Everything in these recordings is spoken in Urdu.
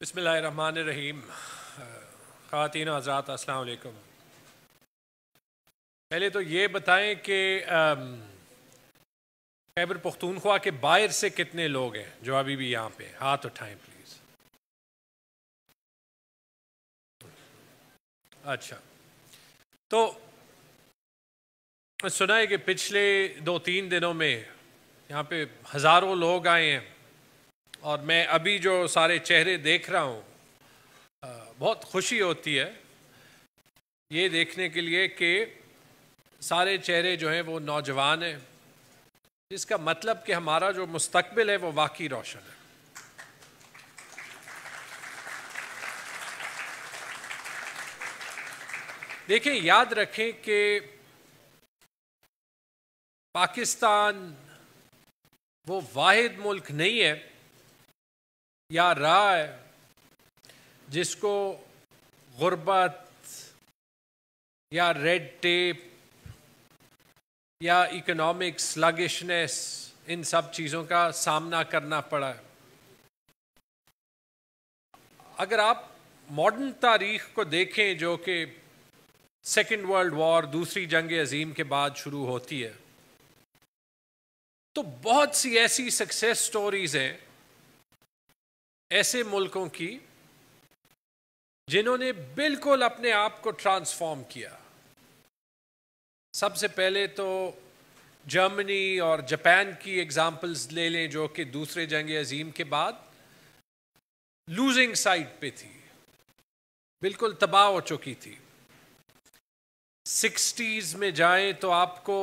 بسم اللہ الرحمن الرحیم۔ خواتین و حضرات السلام علیکم۔ پہلے تو یہ بتائیں کہ خیبر پختونخوا کے باہر سے کتنے لوگ ہیں جو ابھی بھی یہاں پہ ہاتھ اٹھائیں پلیز۔ اچھا، تو سنا ہے کہ پچھلے 2-3 دنوں میں یہاں پہ ہزاروں لوگ آئے ہیں، اور میں ابھی جو سارے چہرے دیکھ رہا ہوں بہت خوشی ہوتی ہے یہ دیکھنے کے لیے کہ سارے چہرے جو ہیں وہ نوجوان ہیں، جس کا مطلب کہ ہمارا جو مستقبل ہے وہ واقعی روشن ہے۔ دیکھیں، یاد رکھیں کہ پاکستان وہ واحد ملک نہیں ہے یا رہا ہے جس کو غربت یا ریڈ ٹیپ یا اکنامک سلگشنس ان سب چیزوں کا سامنا کرنا پڑا ہے۔ اگر آپ ماڈرن تاریخ کو دیکھیں جو کہ سیکنڈ ورلڈ وار، دوسری جنگ عظیم کے بعد شروع ہوتی ہے، تو بہت سی ایسی سکسیس سٹوریز ہیں ایسے ملکوں کی جنہوں نے بالکل اپنے آپ کو ٹرانسفارم کیا۔ سب سے پہلے تو جرمنی اور جاپان کی ایگزامپلز لے لیں جو کہ دوسرے جنگ عظیم کے بعد لوزنگ سائڈ پہ تھی، بالکل تباہ ہو چکی تھی۔ 60s میں جائیں تو آپ کو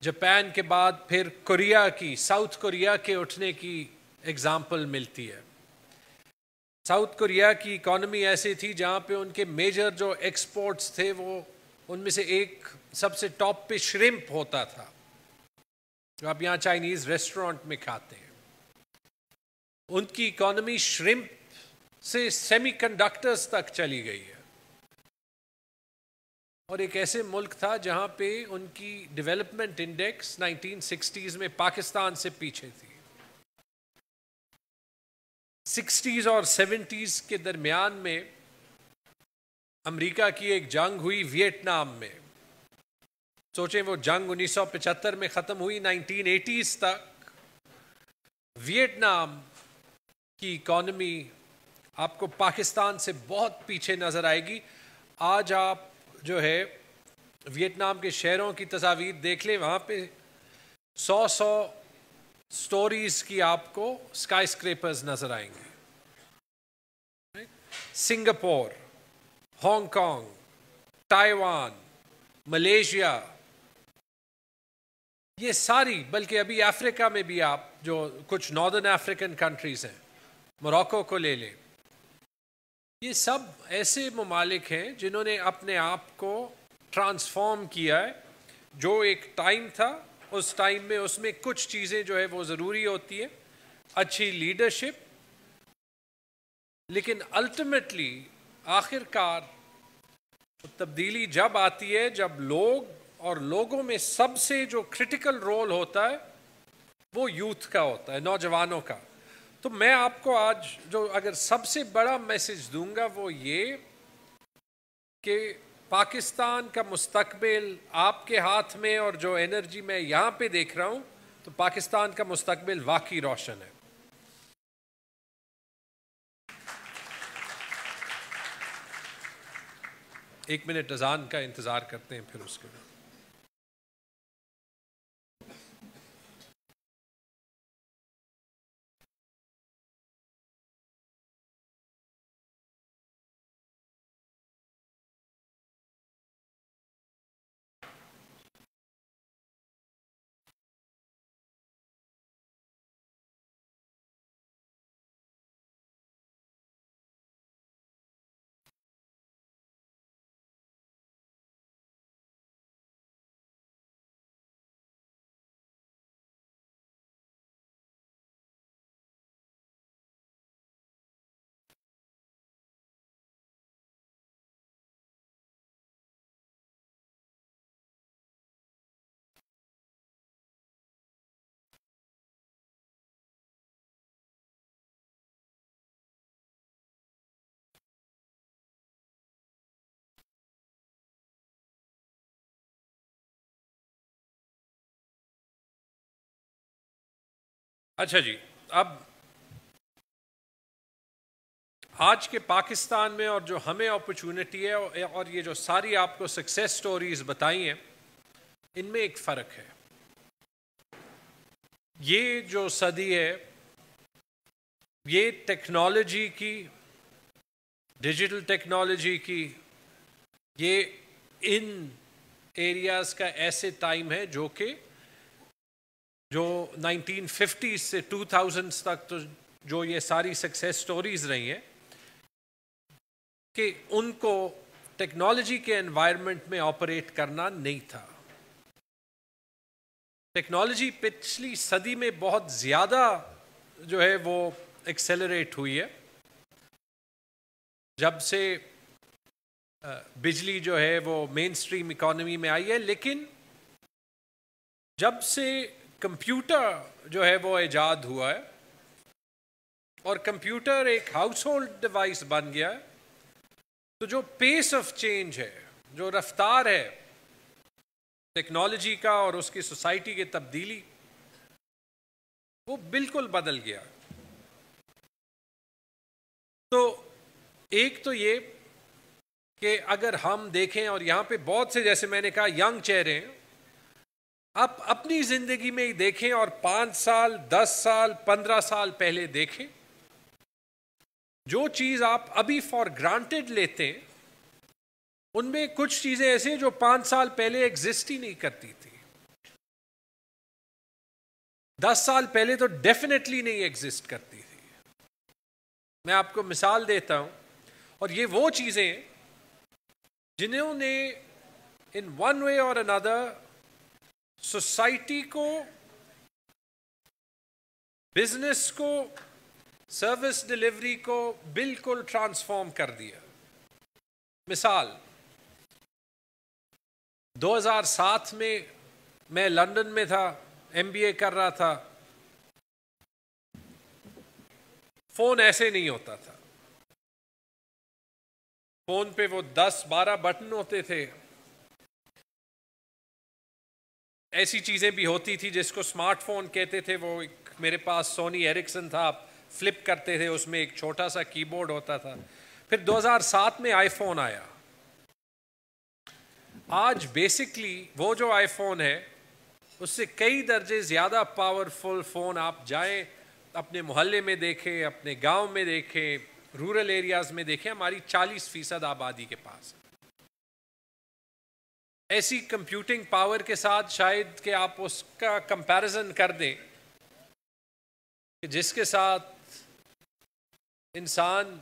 جاپان کے بعد پھر کوریا کی، ساؤتھ کوریا کے اٹھنے کی ایگزامپل ملتی ہے۔ ساؤتھ کوریا کی اکانومی ایسی تھی جہاں پہ ان کے میجر جو ایکسپورٹس تھے وہ ان میں سے ایک سب سے ٹاپ پہ شرمپ ہوتا تھا جو آپ یہاں چائنیز ریسٹورانٹ میں کھاتے ہیں۔ ان کی اکانومی شرمپ سے سیمی کنڈکٹرز تک چلی گئی ہے، اور ایک ایسے ملک تھا جہاں پہ ان کی ڈیولپمنٹ انڈیکس 1960s میں پاکستان سے پیچھے تھی۔ 60s اور 70s کے درمیان میں امریکہ کی ایک جنگ ہوئی ویتنام میں۔ سوچیں، وہ جنگ 1975 میں ختم ہوئی، 1980s تک ویتنام کی اکانومی آپ کو پاکستان سے بہت پیچھے نظر آئے گی۔ آج آپ جو ہے ویتنام کے شہروں کی تصاویر دیکھ لیں، وہاں پہ 100 سٹوریز کی آپ کو اسکائی اسکریپرز نظر آئیں گے۔ Singapore, Hong Kong, Taiwan, Malaysia, یہ ساری، بلکہ ابھی افریقہ میں بھی آپ جو کچھ ناردرن افریقن کنٹریز ہیں، موراکو کو لے لیں، یہ سب ایسے ممالک ہیں جنہوں نے اپنے آپ کو ٹرانسفارم کیا ہے۔ جو ایک ٹائم تھا، اس ٹائم میں اس میں کچھ چیزیں جو ہے وہ ضروری ہوتی ہے، اچھی لیڈرشپ، لیکن الٹیمیٹلی آخر کار تبدیلی جب آتی ہے جب لوگ اور لوگوں میں سب سے جو کریٹیکل رول ہوتا ہے وہ یوتھ کا ہوتا ہے، نوجوانوں کا۔ تو میں آپ کو آج جو اگر سب سے بڑا میسج دوں گا وہ یہ کہ پاکستان کا مستقبل آپ کے ہاتھ میں، اور جو انرجی میں یہاں پہ دیکھ رہا ہوں تو پاکستان کا مستقبل واقعی روشن ہے۔ 1 منٹ اذان کا انتظار کرتے ہیں، پھر اس کے بعد اچھا جی، اب آج کے پاکستان میں اور جو ہمیں اپرچونٹی ہے اور یہ جو ساری آپ کو سکسیس سٹوریز بتائی ہیں، ان میں ایک فرق ہے. یہ جو صدی ہے یہ ٹیکنالوجی کی، ڈیجیٹل ٹیکنالوجی کی، یہ ان ایریاز کا ایسے ٹائم ہے جو 1950 سے 2000 تک تو جو یہ ساری سکسیس سٹوریز رہی ہیں کہ ان کو ٹیکنالوجی کے انوائرمنٹ میں آپریٹ کرنا نہیں تھا. ٹیکنالوجی پچھلی صدی میں بہت زیادہ جو ہے وہ ایکسیلریٹ ہوئی ہے جب سے بجلی جو ہے وہ مین سٹریم اکانومی میں آئی ہے. لیکن جب سے کمپیوٹر جو ہے وہ ایجاد ہوا ہے اور کمپیوٹر ایک ہاؤس ہولڈ ڈیوائس بن گیا ہے، تو جو پیس آف چینج ہے، جو رفتار ہے ٹیکنالوجی کا اور اس کی سوسائٹی کی تبدیلی، وہ بالکل بدل گیا. تو ایک تو یہ کہ اگر ہم دیکھیں، اور یہاں پہ بہت سے جیسے میں نے کہا ینگ چہرے ہیں، آپ اپنی زندگی میں ہی دیکھیں اور 5 سال 10 سال 15 سال پہلے دیکھیں، جو چیز آپ ابھی فار گرانٹیڈ لیتے ہیں ان میں کچھ چیزیں ایسے ہیں جو 5 سال پہلے ایگزسٹ ہی نہیں کرتی تھی، 10 سال پہلے تو ڈیفینیٹلی نہیں ایگزسٹ کرتی تھی. میں آپ کو مثال دیتا ہوں، اور یہ وہ چیزیں جنہوں نے ان ون وے اور انادر سوسائٹی کو، بزنس کو، سروس ڈیلیوری کو بالکل ٹرانسفارم کر دیا. مثال 2007 میں لندن میں تھا، MBA کر رہا تھا. فون ایسے نہیں ہوتا تھا، فون پہ وہ 10-12 بٹن ہوتے تھے. ایسی چیزیں بھی ہوتی تھی جس کو سمارٹ فون کہتے تھے. وہ میرے پاس سونی ایرکسن تھا، آپ فلپ کرتے تھے، اس میں ایک چھوٹا سا کی بورڈ ہوتا تھا. پھر 2007 میں آئی فون آیا. آج بیسکلی وہ جو آئی فون ہے اس سے کئی درجے زیادہ پاورفل فون آپ جائیں اپنے محلے میں دیکھیں، اپنے گاؤں میں دیکھیں، رورل ایریاز میں دیکھیں، ہماری 40% آبادی کے پاس. ایسی کمپیوٹنگ پاور کے ساتھ شاید کہ آپ اس کا کمپیریزن کر دیں کہ جس کے ساتھ انسان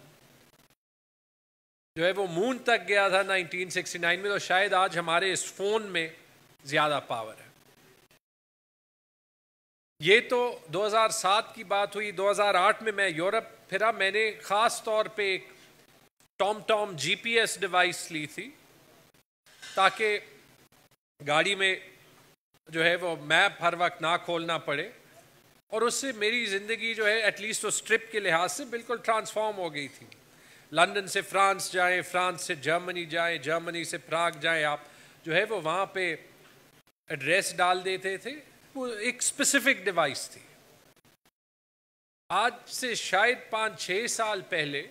جو ہے وہ مون تک گیا تھا 1969 میں، تو شاید آج ہمارے اس فون میں زیادہ پاور ہے. یہ تو 2007 کی بات ہوئی. 2008 میں یورپ پھرا. میں نے خاص طور پہ ایک ٹام GPS ڈیوائس لی تھی تاکہ گاڑی میں جو ہے وہ میپ ہر وقت نہ کھولنا پڑے، اور اس سے میری زندگی جو ہے ایٹ لیسٹ اس ٹرپ کے لحاظ سے بالکل ٹرانسفارم ہو گئی تھی. لندن سے فرانس جائیں، فرانس سے جرمنی جائیں، جرمنی سے پراگ جائیں، آپ جو ہے وہ وہاں پہ ایڈریس ڈال دیتے تھے. وہ ایک اسپیسیفک ڈیوائس تھی. آج سے شاید 5-6 سال پہلے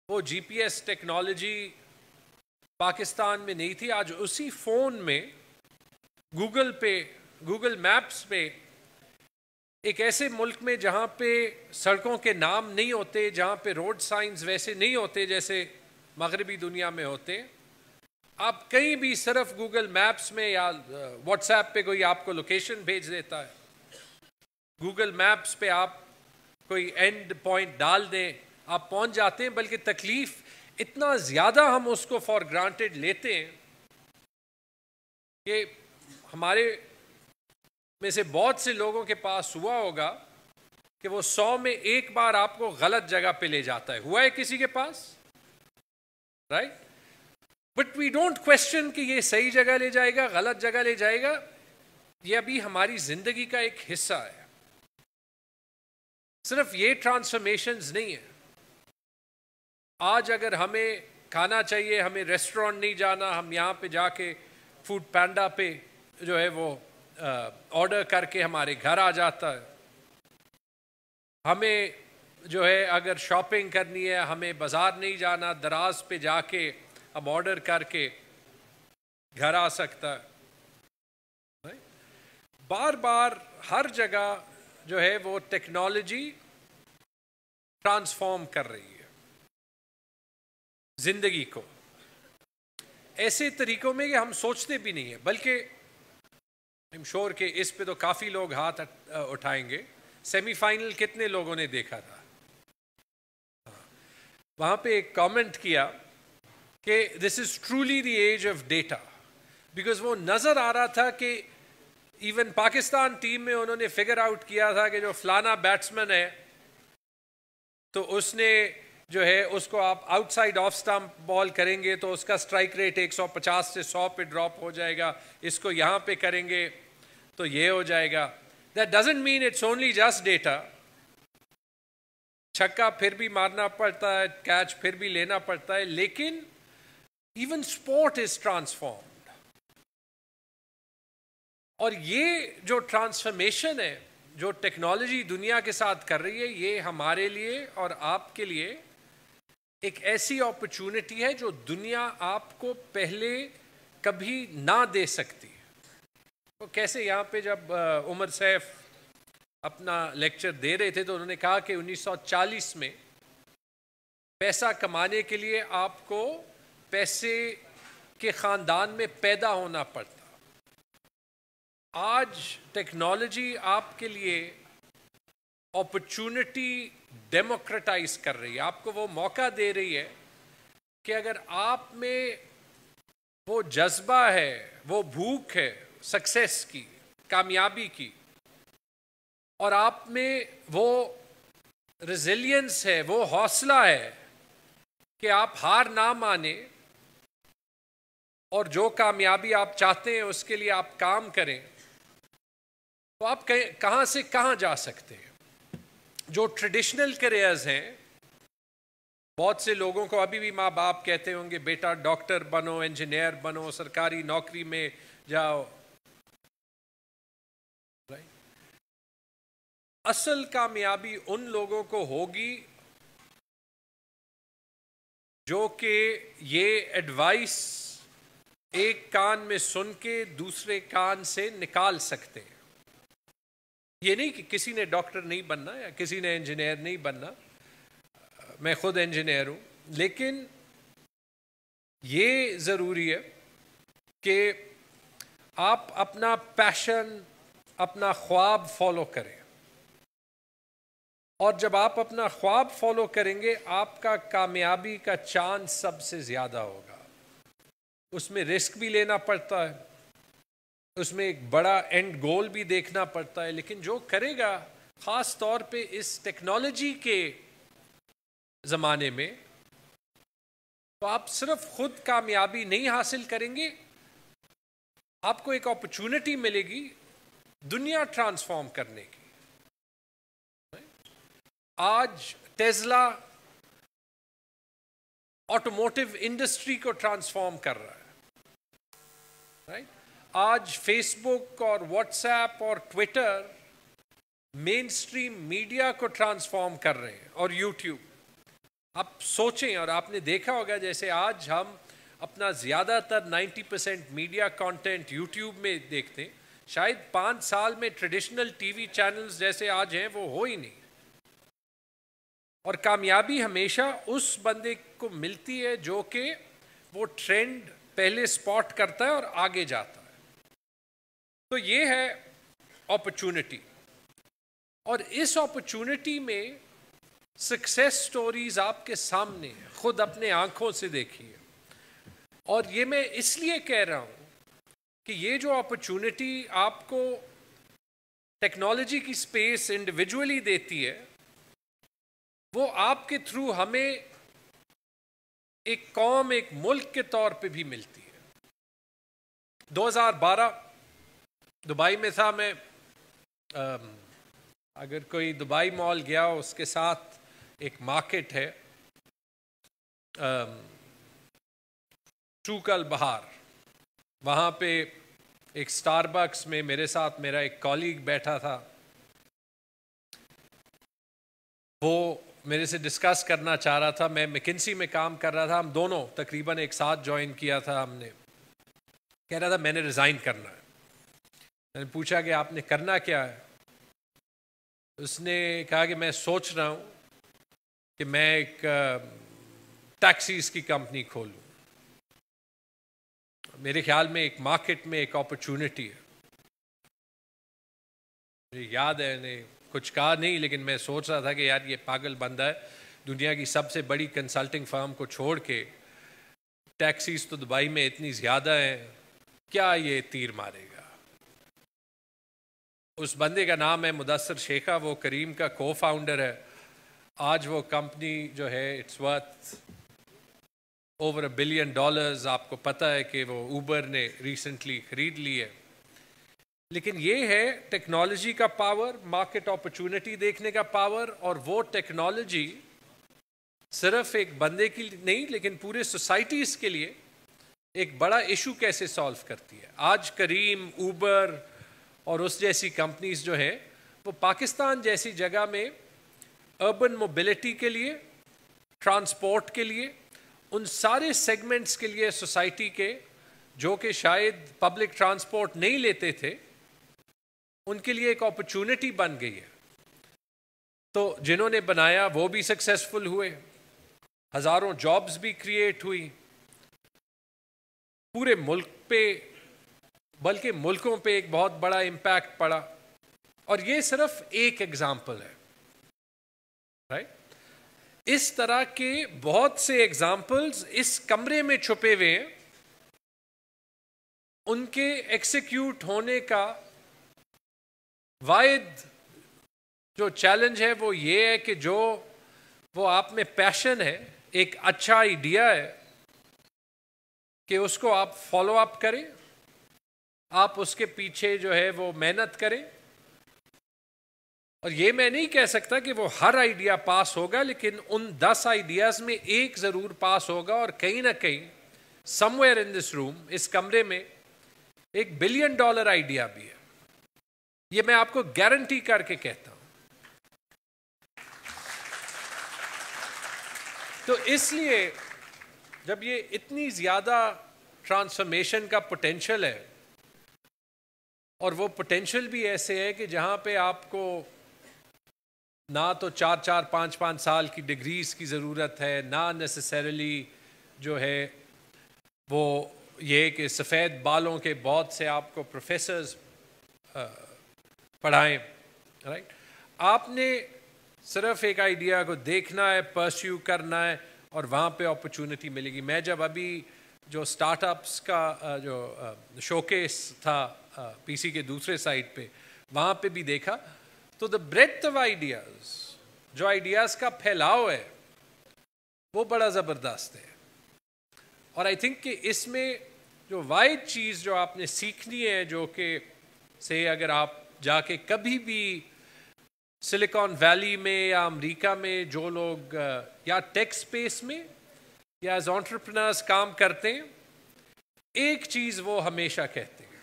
وہ GPS ٹیکنالوجی پاکستان میں نہیں تھی. آج اسی فون میں گوگل میپس پہ ایک ایسے ملک میں جہاں پہ سڑکوں کے نام نہیں ہوتے، جہاں پہ روڈ سائنز ویسے نہیں ہوتے جیسے مغربی دنیا میں ہوتے، آپ کہیں بھی صرف گوگل میپس میں یا واٹس ایپ پہ کوئی آپ کو لوکیشن بھیج دیتا ہے، گوگل میپس پہ آپ کوئی اینڈ پوائنٹ ڈال دیں، آپ پہنچ جاتے ہیں. بلکہ تکلیف اتنا زیادہ ہم اس کو فار گرانٹیڈ لیتے ہیں کہ ہمارے میں سے بہت سے لوگوں کے پاس ہوا ہوگا کہ وہ 100 میں ایک بار آپ کو غلط جگہ پہ لے جاتا ہے. ہوا ہے کسی کے پاس؟ Right. But we don't question کہ یہ صحیح جگہ لے جائے گا، غلط جگہ لے جائے گا. یہ ابھی ہماری زندگی کا ایک حصہ ہے. صرف یہ ٹرانسفارمیشنز نہیں ہیں. آج اگر ہمیں کھانا چاہیے، ہمیں ریسٹورینٹ نہیں جانا، ہم یہاں پہ جا کے فوڈ پینڈا پہ جو ہے وہ آرڈر کر کے ہمارے گھر آ جاتا ہے. ہمیں جو ہے اگر شاپنگ کرنی ہے ہمیں بازار نہیں جانا، دراز پہ جا کے اب آرڈر کر کے گھر آ سکتا ہے۔ بار بار ہر جگہ جو ہے وہ ٹیکنالوجی ٹرانسفارم کر رہی ہے زندگی کو ایسے طریقوں میں کہ ہم سوچتے بھی نہیں ہیں، بلکہ ایم شور کہ اس پہ تو کافی لوگ ہاتھ اٹھائیں گے، سیمی فائنل کتنے لوگوں نے دیکھا تھا؟ وہاں پہ ایک کامنٹ کیا کہ this is truly the age of data, because وہ نظر آ رہا تھا کہ ایون پاکستان ٹیم میں انہوں نے فگر آؤٹ کیا تھا کہ جو فلانا بیٹسمین ہے تو اس نے جو ہے اس کو آپ آؤٹ سائڈ آف سٹمپ بال کریں گے تو اس کا سٹرائک ریٹ 150 سے 100 پہ ڈراپ ہو جائے گا، اس کو یہاں پہ کریں گے تو یہ ہو جائے گا۔ That doesn't mean it's only just data, چھکا پھر بھی مارنا پڑتا ہے، کیچ پھر بھی لینا پڑتا ہے، لیکن ایون اسپورٹ از ٹرانسفارمڈ۔ اور یہ جو ٹرانسفارمیشن ہے جو ٹیکنالوجی دنیا کے ساتھ کر رہی ہے، یہ ہمارے لیے اور آپ کے لیے ایک ایسی اپرچونٹی ہے جو دنیا آپ کو پہلے کبھی نہ دے سکتی۔ تو کیسے یہاں پہ جب عمر سیف اپنا لیکچر دے رہے تھے تو انہوں نے کہا کہ 1940 میں پیسہ کمانے کے لیے آپ کو پیسے کے خاندان میں پیدا ہونا پڑتا، آج ٹیکنالوجی آپ کے لیے اپرچونٹی ڈیموکریٹائز کر رہی ہے، آپ کو وہ موقع دے رہی ہے کہ اگر آپ میں وہ جذبہ ہے، وہ بھوک ہے سکسیس کی، کامیابی کی، اور آپ میں وہ ریزیلینس ہے، وہ حوصلہ ہے کہ آپ ہار نہ مانیں اور جو کامیابی آپ چاہتے ہیں اس کے لیے آپ کام کریں، تو آپ کہاں سے کہاں جا سکتے ہیں۔ جو ٹریڈیشنل کیریئرز ہیں، بہت سے لوگوں کو ابھی بھی ماں باپ کہتے ہوں گے بیٹا ڈاکٹر بنو، انجینئر بنو، سرکاری نوکری میں جاؤ۔ اصل کامیابی ان لوگوں کو ہوگی جو کہ یہ ایڈوائس ایک کان میں سن کے دوسرے کان سے نکال سکتے ہیں۔ یہ نہیں کہ کسی نے ڈاکٹر نہیں بننا یا کسی نے انجینئر نہیں بننا، میں خود انجینئر ہوں، لیکن یہ ضروری ہے کہ آپ اپنا پیشن، اپنا خواب فالو کریں، اور جب آپ اپنا خواب فالو کریں گے آپ کا کامیابی کا چانس سب سے زیادہ ہوگا۔ اس میں رسک بھی لینا پڑتا ہے، اس میں ایک بڑا اینڈ گول بھی دیکھنا پڑتا ہے، لیکن جو کرے گا خاص طور پہ اس ٹیکنالوجی کے زمانے میں، تو آپ صرف خود کامیابی نہیں حاصل کریں گے، آپ کو ایک اپرچونٹی ملے گی دنیا ٹرانسفارم کرنے کی۔ آج ٹیسلا آٹوموٹیو انڈسٹری کو ٹرانسفارم کر رہا ہے، رائٹ؟ آج فیس بک اور واٹس ایپ اور ٹویٹر مین سٹریم میڈیا کو ٹرانسفارم کر رہے ہیں، اور یوٹیوب۔ آپ سوچیں، اور آپ نے دیکھا ہوگا جیسے آج ہم اپنا زیادہ تر 90% میڈیا کانٹینٹ یوٹیوب میں دیکھتے ہیں، شاید 5 سال میں ٹریڈیشنل ٹی وی چینلز جیسے آج ہیں وہ ہو ہی نہیں۔ اور کامیابی ہمیشہ اس بندے کو ملتی ہے جو کہ وہ ٹرینڈ پہلے سپاٹ کرتا ہے اور آگے جاتا ہے۔ تو یہ ہے اپرچونٹی، اور اس اپرچونٹی میں سکسیس سٹوریز آپ کے سامنے ہیں، خود اپنے آنکھوں سے دیکھیے۔ اور یہ میں اس لیے کہہ رہا ہوں کہ یہ جو اپرچونٹی آپ کو ٹیکنالوجی کی سپیس انڈیویجولی دیتی ہے، وہ آپ کے تھرو ہمیں ایک قوم، ایک ملک کے طور پہ بھی ملتی ہے۔ 2012 دبئی میں تھا میں، اگر کوئی دبئی مال گیا اس کے ساتھ ایک مارکیٹ ہے چوکل بہار، وہاں پہ ایک سٹار بکس میں میرے ساتھ میرا ایک کالیگ بیٹھا تھا، وہ میرے سے ڈسکس کرنا چاہ رہا تھا. میں میکنسی میں کام کر رہا تھا, ہم دونوں تقریباً ایک ساتھ جوائن کیا تھا. ہم نے کہہ رہا تھا میں نے ریزائن کرنا ہے. میں نے پوچھا کہ آپ نے کرنا کیا ہے؟ اس نے کہا کہ میں سوچ رہا ہوں کہ میں ایک ٹیکسیز کی کمپنی کھولوں. میرے خیال میں ایک مارکیٹ میں ایک اپرچونٹی ہے. مجھے یاد ہے نے کچھ کہا نہیں, لیکن میں سوچ رہا تھا کہ یار یہ پاگل بندہ ہے, دنیا کی سب سے بڑی کنسلٹنگ فرم کو چھوڑ کے ٹیکسیز تو دبئی میں اتنی زیادہ ہیں, کیا یہ تیر مارے گا. اس بندے کا نام ہے مدثر شیخہ, وہ کریم کا کو فاؤنڈر ہے. آج وہ کمپنی جو ہے اٹس ورتھ اوور $1 بلین. آپ کو پتہ ہے کہ وہ اوبر نے ریسنٹلی خرید لی ہے. لیکن یہ ہے ٹیکنالوجی کا پاور, مارکیٹ اپرچونٹی دیکھنے کا پاور, اور وہ ٹیکنالوجی صرف ایک بندے کی نہیں لیکن پورے سوسائٹیز کے لیے ایک بڑا ایشو کیسے سالو کرتی ہے. آج کریم, اوبر اور اس جیسی کمپنیز جو ہیں وہ پاکستان جیسی جگہ میں اربن موبلٹی کے لیے, ٹرانسپورٹ کے لیے, ان سارے سیگمنٹس کے لیے سوسائٹی کے جو کہ شاید پبلک ٹرانسپورٹ نہیں لیتے تھے, ان کے لیے ایک اپرچونٹی بن گئی ہے. تو جنہوں نے بنایا وہ بھی سکسیسفل ہوئے, ہزاروں جابز بھی کریٹ ہوئی پورے ملک پہ, بلکہ ملکوں پہ ایک بہت بڑا امپیکٹ پڑا. اور یہ صرف ایک ایگزامپل ہے, رائٹ. اس طرح کے بہت سے ایگزامپلز اس کمرے میں چھپے ہوئے ہیں. ان کے ایکسیکیوٹ ہونے کا واحد جو چیلنج ہے وہ یہ ہے کہ جو وہ آپ میں پیشن ہے, ایک اچھا آئیڈیا ہے, کہ اس کو آپ فالو اپ کریں, آپ اس کے پیچھے جو ہے وہ محنت کریں. اور یہ میں نہیں کہہ سکتا کہ وہ ہر آئیڈیا پاس ہوگا, لیکن ان 10 آئیڈیاز میں ایک ضرور پاس ہوگا, اور کہیں نہ کہیں سم ویئر ان دس روم, اس کمرے میں ایک $1 بلین آئیڈیا بھی ہے. یہ میں آپ کو گارنٹی کر کے کہتا ہوں. تو اس لیے جب یہ اتنی زیادہ ٹرانسفارمیشن کا پوٹینشل ہے, اور وہ پوٹینشل بھی ایسے ہے کہ جہاں پہ آپ کو نہ تو 4 5 سال کی ڈگریز کی ضرورت ہے, نہ نیسیسریلی جو ہے وہ یہ کہ سفید بالوں کے بہت سے آپ کو پروفیسرز پڑھائیں, رائٹ. آپ نے صرف ایک آئیڈیا کو دیکھنا ہے, پرسیو کرنا ہے, اور وہاں پہ اپرچونٹی ملے گی. میں جب ابھی جو سٹارٹ اپس کا جو شوکیس تھا پی سی کے دوسرے سائٹ پہ, وہاں پہ بھی دیکھا تو دا بریڈتھ آف آئیڈیاز, جو آئیڈیاز کا پھیلاؤ ہے وہ بڑا زبردست ہے. اور آئی تھنک کہ اس میں جو واحد چیز جو آپ نے سیکھنی ہے, جو کہ سے اگر آپ جا کے کبھی بھی سلیکان ویلی میں یا امریکہ میں جو لوگ یا ٹیک اسپیس میں یا ایز انٹرپرینرز کام کرتے ہیں, ایک چیز وہ ہمیشہ کہتے ہیں,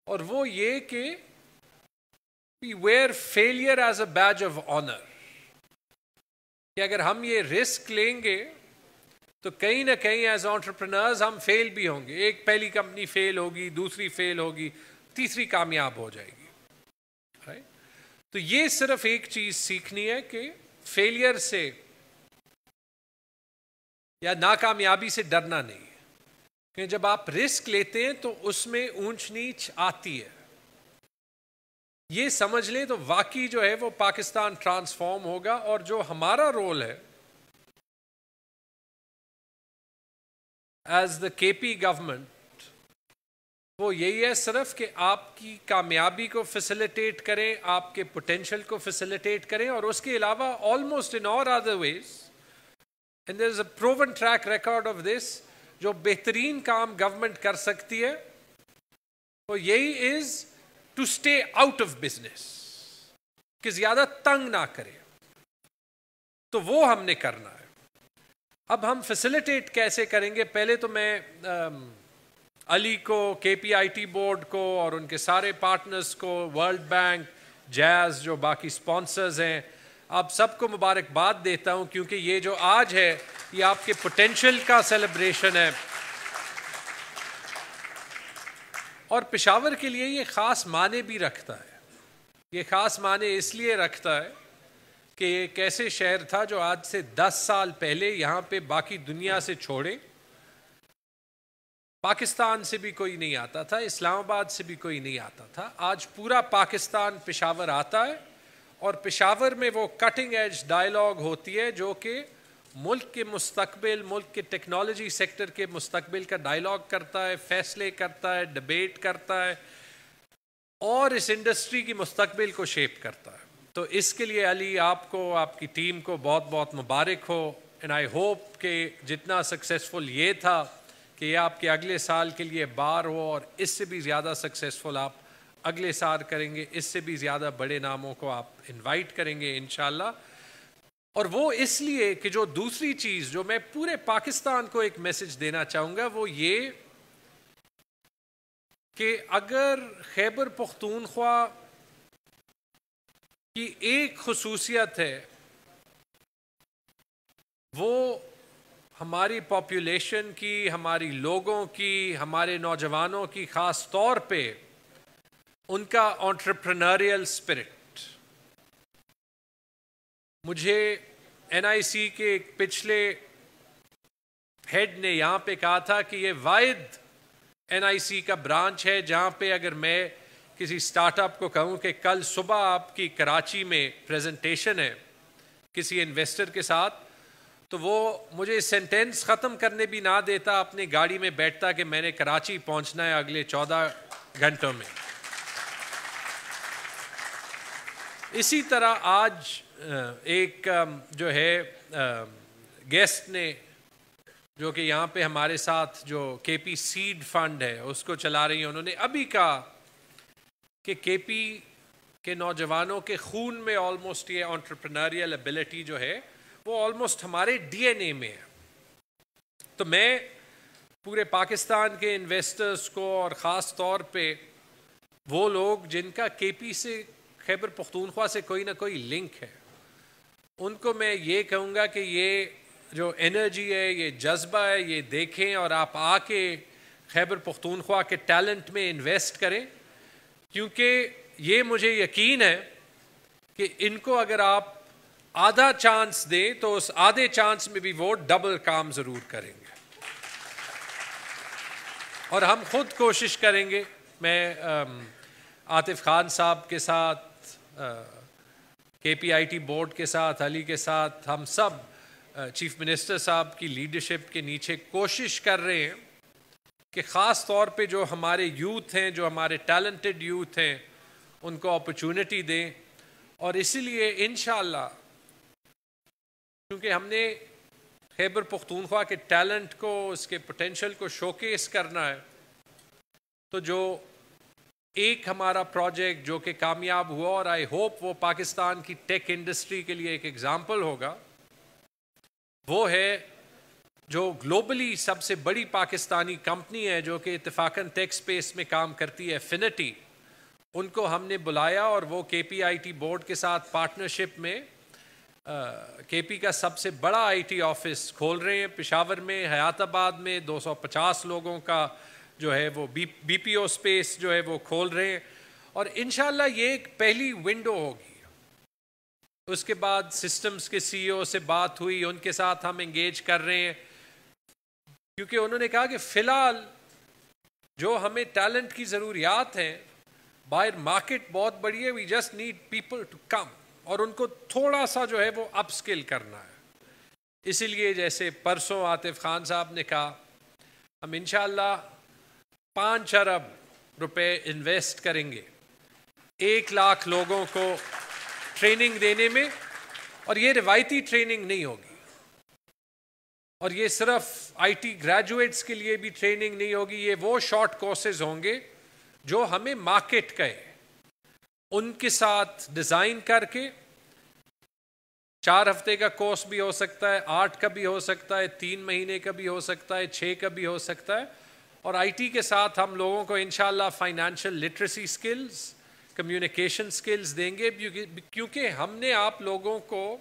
اور وہ یہ کہ we wear failure as a badge of honor. کہ اگر ہم یہ رسک لیں گے تو کہیں نہ کہیں ایز انٹرپرینرز ہم فیل بھی ہوں گے. ایک پہلی کمپنی فیل ہوگی, دوسری فیل ہوگی, تیسری کامیاب ہو جائے گی. تو یہ صرف ایک چیز سیکھنی ہے کہ فیلئر سے یا ناکامیابی سے ڈرنا نہیں ہے, کہ جب آپ رسک لیتے ہیں تو اس میں اونچ نیچ آتی ہے. یہ سمجھ لیں تو واقعی جو ہے وہ پاکستان ٹرانسفارم ہوگا. اور جو ہمارا رول ہے ایز دا کے پی گورنمنٹ, وہ یہی ہے صرف کہ آپ کی کامیابی کو فیسیلیٹیٹ کریں, آپ کے پوٹینشل کو فیسیلیٹیٹ کریں, اور اس کے علاوہ almost in all other ways, and there is a proven track record of this, جو بہترین کام گورنمنٹ کر سکتی ہے وہ یہی is to stay out of business, کہ زیادہ تنگ نہ کرے. تو وہ ہم نے کرنا ہے. اب ہم فیسیلیٹیٹ کیسے کریں گے؟ پہلے تو میں علی کو, کے پی آئی ٹی بورڈ کو اور ان کے سارے پارٹنرز کو, ورلڈ بینک, جیز جو باقی سپانسرز ہیں, آپ سب کو مبارکباد دیتا ہوں، کیونکہ یہ جو آج ہے یہ آپ کے پوٹینشل کا سیلیبریشن ہے، اور پشاور کے لیے یہ خاص معنی بھی رکھتا ہے۔ یہ خاص معنی اس لیے رکھتا ہے کہ یہ ایک ایسے شہر تھا جو آج سے 10 سال پہلے یہاں پہ باقی دنیا سے چھوڑے پاکستان سے بھی کوئی نہیں آتا تھا، اسلام آباد سے بھی کوئی نہیں آتا تھا۔ آج پورا پاکستان پشاور آتا ہے، اور پشاور میں وہ کٹنگ ایج ڈائیلاگ ہوتی ہے جو کہ ملک کے مستقبل، ملک کے ٹیکنالوجی سیکٹر کے مستقبل کا ڈائیلاگ کرتا ہے، فیصلے کرتا ہے، ڈیبیٹ کرتا ہے، اور اس انڈسٹری کی مستقبل کو شیپ کرتا ہے۔ تو اس کے لیے علی آپ کو، آپ کی ٹیم کو بہت بہت مبارک ہو، اینڈ آئی ہوپ کہ جتنا سکسیسفل یہ تھا کہ یہ آپ کے اگلے سال کے لیے بار ہو، اور اس سے بھی زیادہ سکسیسفل آپ اگلے سال کریں گے، اس سے بھی زیادہ بڑے ناموں کو آپ انوائٹ کریں گے انشاءاللہ۔ اور وہ اس لیے کہ جو دوسری چیز جو میں پورے پاکستان کو ایک میسج دینا چاہوں گا وہ یہ کہ اگر خیبر پختونخوا کی ایک خصوصیت ہے وہ ہماری پاپولیشن کی، ہماری لوگوں کی، ہمارے نوجوانوں کی، خاص طور پہ ان کا انٹرپرینوریل اسپرٹ۔ مجھے NIC کے ایک پچھلے ہیڈ نے یہاں پہ کہا تھا کہ یہ واحد NIC کا برانچ ہے جہاں پہ اگر میں کسی سٹارٹ اپ کو کہوں کہ کل صبح آپ کی کراچی میں پریزنٹیشن ہے کسی انویسٹر کے ساتھ، تو وہ مجھے سینٹینس ختم کرنے بھی نہ دیتا، اپنی گاڑی میں بیٹھتا کہ میں نے کراچی پہنچنا ہے اگلے 14 گھنٹوں میں۔ اسی طرح آج ایک جو ہے گیسٹ نے جو کہ یہاں پہ ہمارے ساتھ جو KP سیڈ فنڈ ہے اس کو چلا رہی ہیں، انہوں نے ابھی کہا کہ KP کے نوجوانوں کے خون میں آلموسٹ یہ انٹرپرینوریل ایبلٹی جو ہے وہ آلموسٹ ہمارے DNA میں ہے۔ تو میں پورے پاکستان کے انویسٹرز کو، اور خاص طور پہ وہ لوگ جن کا KP سے، خیبر پختونخوا سے کوئی نہ کوئی لنک ہے، ان کو میں یہ کہوں گا کہ یہ جو انرجی ہے، یہ جذبہ ہے، یہ دیکھیں اور آپ آ کے خیبر پختونخوا کے ٹیلنٹ میں انویسٹ کریں، کیونکہ یہ مجھے یقین ہے کہ ان کو اگر آپ آدھا چانس دیں تو اس آدھے چانس میں بھی وہ ڈبل کام ضرور کریں گے، اور ہم خود کوشش کریں گے۔ میں عاطف خان صاحب کے ساتھ، KPIT بورڈ کے ساتھ، علی کے ساتھ، ہم سب چیف منسٹر صاحب کی لیڈرشپ کے نیچے کوشش کر رہے ہیں کہ خاص طور پہ جو ہمارے یوتھ ہیں، جو ہمارے ٹیلنٹڈ یوتھ ہیں، ان کو اپرچونٹی دیں، اور اسی لیے انشاءاللہ کیونکہ ہم نے خیبر پختونخوا کے ٹیلنٹ کو، اس کے پوٹینشل کو شوکیس کرنا ہے، تو جو ایک ہمارا پروجیکٹ جو کہ کامیاب ہوا، اور آئی ہوپ وہ پاکستان کی ٹیک انڈسٹری کے لیے ایک ایگزامپل ہوگا، وہ ہے جو گلوبلی سب سے بڑی پاکستانی کمپنی ہے جو کہ اتفاقاً ٹیک سپیس میں کام کرتی ہے، فنٹی۔ ان کو ہم نے بلایا اور وہ KPIT بورڈ کے ساتھ پارٹنرشپ میں KP کا سب سے بڑا IT آفس کھول رہے ہیں پشاور میں، حیات آباد میں 250 لوگوں کا جو ہے وہ BPO سپیس جو ہے وہ کھول رہے ہیں، اور انشاءاللہ یہ ایک پہلی ونڈو ہوگی۔ اس کے بعد سسٹمز کے CEO سے بات ہوئی، ان کے ساتھ ہم انگیج کر رہے ہیں، کیونکہ انہوں نے کہا کہ فی الحال جو ہمیں ٹیلنٹ کی ضروریات ہیں، باہر مارکیٹ بہت بڑی ہے، we just need people to come, اور ان کو تھوڑا سا جو ہے وہ اپ سکل کرنا ہے۔ اسی لیے جیسے پرسوں عاطف خان صاحب نے کہا، ہم انشاءاللہ 5 ارب روپے انویسٹ کریں گے 1 لاکھ لوگوں کو ٹریننگ دینے میں، اور یہ روایتی ٹریننگ نہیں ہوگی، اور یہ صرف IT گریجویٹس کے لیے بھی ٹریننگ نہیں ہوگی، یہ وہ شارٹ کورسز ہوں گے جو ہمیں مارکیٹ کہے، ان کے ساتھ ڈیزائن کر کے 4 ہفتے کا کورس بھی ہو سکتا ہے، 8 کا بھی ہو سکتا ہے، 3 مہینے کا بھی ہو سکتا ہے، 6 کا بھی ہو سکتا ہے، اور IT کے ساتھ ہم لوگوں کو انشاءاللہ financial literacy skills, communication skills دیں گے، کیونکہ ہم نے آپ لوگوں کو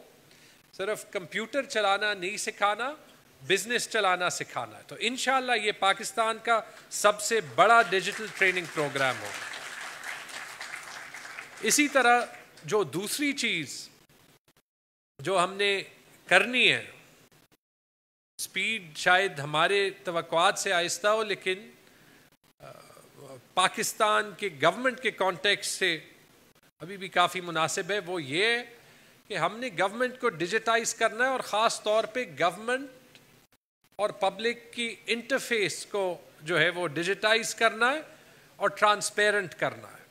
صرف کمپیوٹر چلانا نہیں سکھانا، بزنس چلانا سکھانا ہے۔ تو انشاءاللہ یہ پاکستان کا سب سے بڑا ڈیجیٹل ٹریننگ پروگرام ہوگا۔ اسی طرح جو دوسری چیز جو ہم نے کرنی ہے، سپیڈ شاید ہمارے توقعات سے آہستہ ہو، لیکن پاکستان کے گورنمنٹ کے کانٹیکسٹ سے ابھی بھی کافی مناسب ہے، وہ یہ ہے کہ ہم نے گورنمنٹ کو ڈیجیٹائز کرنا ہے، اور خاص طور پہ گورنمنٹ اور پبلک کی انٹرفیس کو جو ہے وہ ڈیجیٹائز کرنا ہے اور ٹرانسپیرنٹ کرنا ہے۔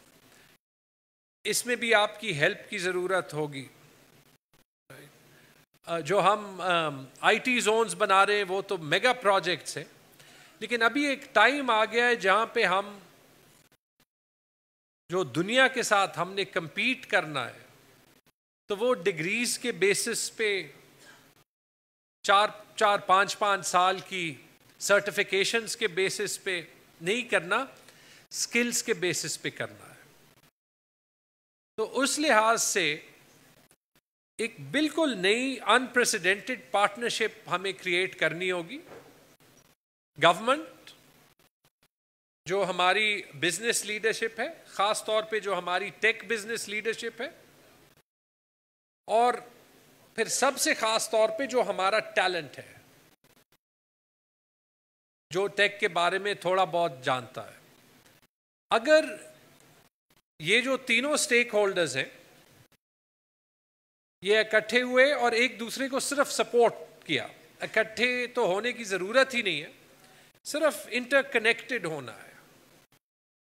اس میں بھی آپ کی ہیلپ کی ضرورت ہوگی۔ جو ہم آئی ٹی زونز بنا رہے ہیں وہ تو میگا پروجیکٹس ہیں، لیکن ابھی ایک ٹائم آ گیا ہے جہاں پہ ہم جو دنیا کے ساتھ ہم نے کمپیٹ کرنا ہے، تو وہ ڈگریز کے بیسس پہ 4-5 سال کی سرٹیفکیشنز کے بیسس پہ نہیں کرنا، سکلز کے بیسس پہ کرنا ہے۔ تو اس لحاظ سے ایک بالکل نئی انپریسیڈنٹڈ پارٹنرشپ ہمیں کریٹ کرنی ہوگی۔ گورنمنٹ، جو ہماری بزنس لیڈرشپ ہے، خاص طور پہ جو ہماری ٹیک بزنس لیڈرشپ ہے، اور پھر سب سے خاص طور پہ جو ہمارا ٹیلنٹ ہے، جو ٹیک کے بارے میں تھوڑا بہت جانتا ہے۔ اگر یہ جو تینوں سٹیک ہولڈرز ہیں یہ اکٹھے ہوئے اور ایک دوسرے کو صرف سپورٹ کیا، اکٹھے تو ہونے کی ضرورت ہی نہیں ہے، صرف انٹر کنیکٹڈ ہونا ہے،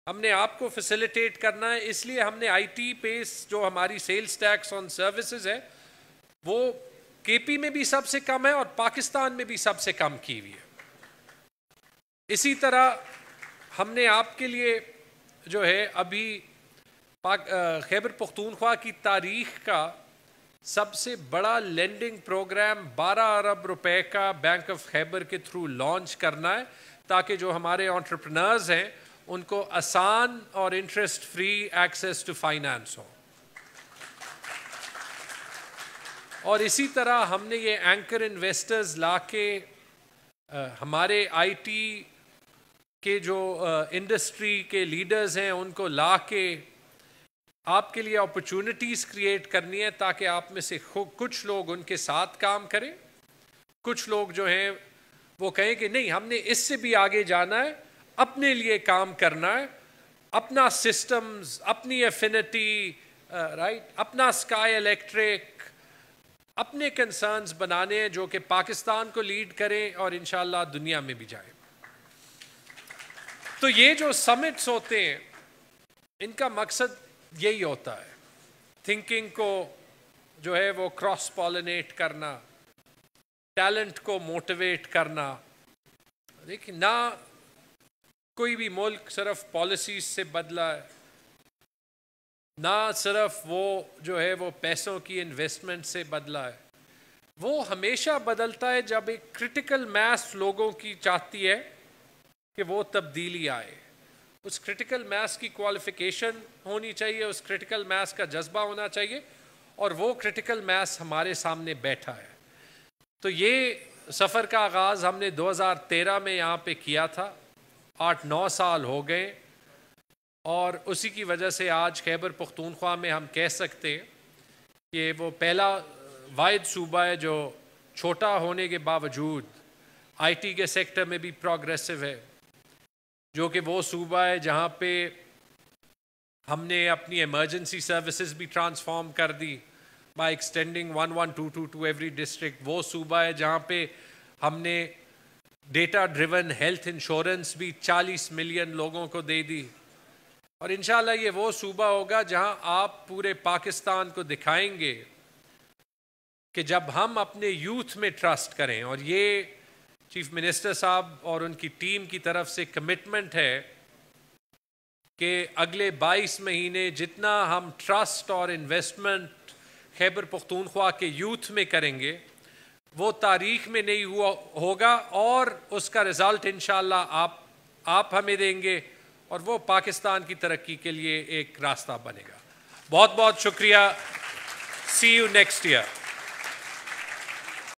ہم نے آپ کو فیسیلیٹیٹ کرنا ہے۔ اس لیے ہم نے آئی ٹی پیس جو ہماری سیلز ٹیکس آن سروسز ہے وہ کے پی میں بھی سب سے کم ہے اور پاکستان میں بھی سب سے کم کی ہوئی ہے۔ اسی طرح ہم نے آپ کے لیے جو ہے ابھی خیبر پختونخوا کی تاریخ کا سب سے بڑا لینڈنگ پروگرام 12 ارب روپے کا بینک آف خیبر کے تھرو لانچ کرنا ہے، تاکہ جو ہمارے انٹرپرنرز ہیں ان کو آسان اور interest free access to finance ہو۔ اور اسی طرح ہم نے یہ اینکر انویسٹرز لا کے ہمارے آئی ٹی کے جو انڈسٹری کے لیڈرز ہیں ان کو لا کے آپ کے لیے اپرچونٹیز کریٹ کرنی ہے، تاکہ آپ میں سے کچھ لوگ ان کے ساتھ کام کریں، کچھ لوگ جو ہیں وہ کہیں کہ نہیں ہم نے اس سے بھی آگے جانا ہے، اپنے لیے کام کرنا ہے، اپنا سسٹمز، اپنی ایفینٹی، رائٹ، اپنا اسکائی الیکٹرک، اپنے کنسرنز بنانے ہیں جو کہ پاکستان کو لیڈ کریں اور انشاءاللہ دنیا میں بھی جائیں۔ تو یہ جو سمٹس ہوتے ہیں ان کا مقصد یہی ہوتا ہے، تھنکنگ کو جو ہے وہ کراس پالینیٹ کرنا، ٹیلنٹ کو موٹیویٹ کرنا۔ دیکھیں، نہ کوئی بھی ملک صرف پالیسیز سے بدلا ہے، نہ صرف وہ جو ہے وہ پیسوں کی انویسٹمنٹ سے بدلا ہے، وہ ہمیشہ بدلتا ہے جب ایک کرٹیکل میس لوگوں کی چاہتی ہے کہ وہ تبدیلی آئے۔ اس کرٹیکل میس کی کوالیفیکیشن ہونی چاہیے، اس کرٹیکل میس کا جذبہ ہونا چاہیے، اور وہ کرٹیکل میس ہمارے سامنے بیٹھا ہے۔ تو یہ سفر کا آغاز ہم نے 2013 میں یہاں پہ کیا تھا، 8-9 سال ہو گئے، اور اسی کی وجہ سے آج خیبر پختونخوا میں ہم کہہ سکتے ہیں کہ وہ پہلا واحد صوبہ ہے جو چھوٹا ہونے کے باوجود آئی ٹی کے سیکٹر میں بھی پروگریسو ہے، جو کہ وہ صوبہ ہے جہاں پہ ہم نے اپنی ایمرجنسی سروسز بھی ٹرانسفارم کر دی by extending 1122 to every district. وہ صوبہ ہے جہاں پہ ہم نے ڈیٹا ڈریون ہیلتھ انشورنس بھی 40 ملین لوگوں کو دے دی، اور انشاءاللہ یہ وہ صوبہ ہوگا جہاں آپ پورے پاکستان کو دکھائیں گے کہ جب ہم اپنے یوتھ میں ٹرسٹ کریں، اور یہ چیف منسٹر صاحب اور ان کی ٹیم کی طرف سے کمٹمنٹ ہے کہ اگلے 22 مہینے جتنا ہم ٹرسٹ اور انویسٹمنٹ خیبر پختونخوا کے یوتھ میں کریں گے وہ تاریخ میں نہیں ہوا ہوگا، اور اس کا رزلٹ انشاءاللہ آپ ہمیں دیں گے، اور وہ پاکستان کی ترقی کے لیے ایک راستہ بنے گا. بہت بہت شکریہ. سی یو نیکسٹ ایئر.